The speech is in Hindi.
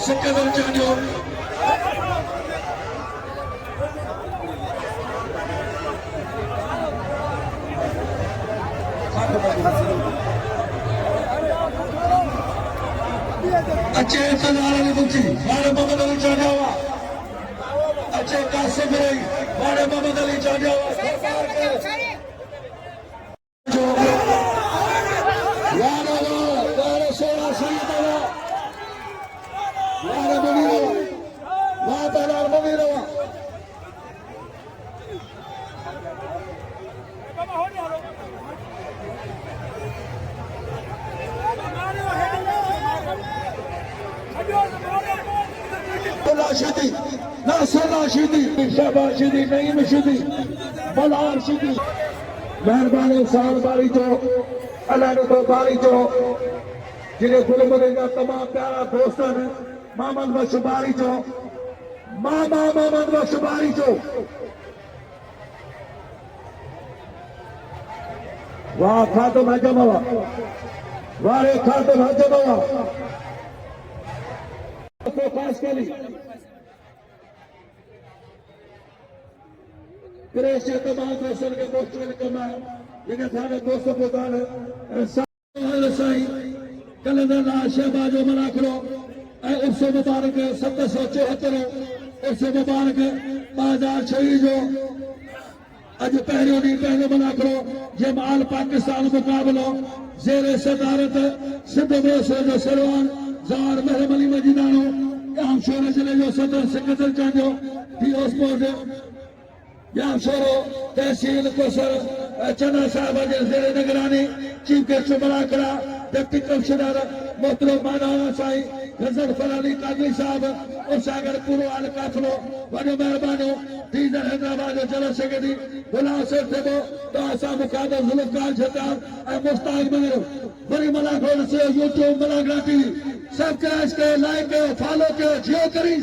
सिकंदर चांडियो अच्छे इंतजार ने बुझी वाले मोहम्मद अली चांडियो अच्छे कासिम रही वाले Mohammad Ali Chandio Rashidi, Nasser Rashidi, Shabaz Rashidi, Naeem Rashidi, Malhar Rashidi, मेहरबानी साल बारी जो अल्लाह ने तो बारी जो जिन्हें गुल मरेगा तमाम प्यारा दोस्तन मोहम्मद बशबारी जो मामा मोहम्मद बशबारी जो वाह खातम हजमवा वारे खातम हजमवा तो खास कली क्रेश तमाम दोस्तों के दोस्तों कमा जिन्हें थाने दोस्तों को दान साईं कलंदर शहबाज मना करो उससे मुबारक 774 उससे मुबारक 2006 जो अज पहले डी पहले मना करो ये माल पाकिस्तान मुकाबलो जेरे सदारत सिंध में जो सरवान जार महरम अली मजीदानो यहाँ शोर जिले जो सदर सिकंदर चांडियो पीओ स्पोर्ट यहाँ शोरो तहसील कोसर चना साहब जेरे निगरानी चीफ गेस्ट बना करा डिप्टी कमिश्नर मोहतरम मानव साईं गजरफर अली कादरी साहब और सागर पूर्व आल काफलो वॾो महिरबानी डीजल हैदराबाद जो जनरल सेक्रेटरी गुलाम शेख थे तो असां मुकादर जुल्फकार छतार ऐं मुश्ताक मगर बड़ी मना खोल से यूट्यूब मना टीवी सब्सक्राइब कयो लाइक कयो फॉलो कयो जियो करी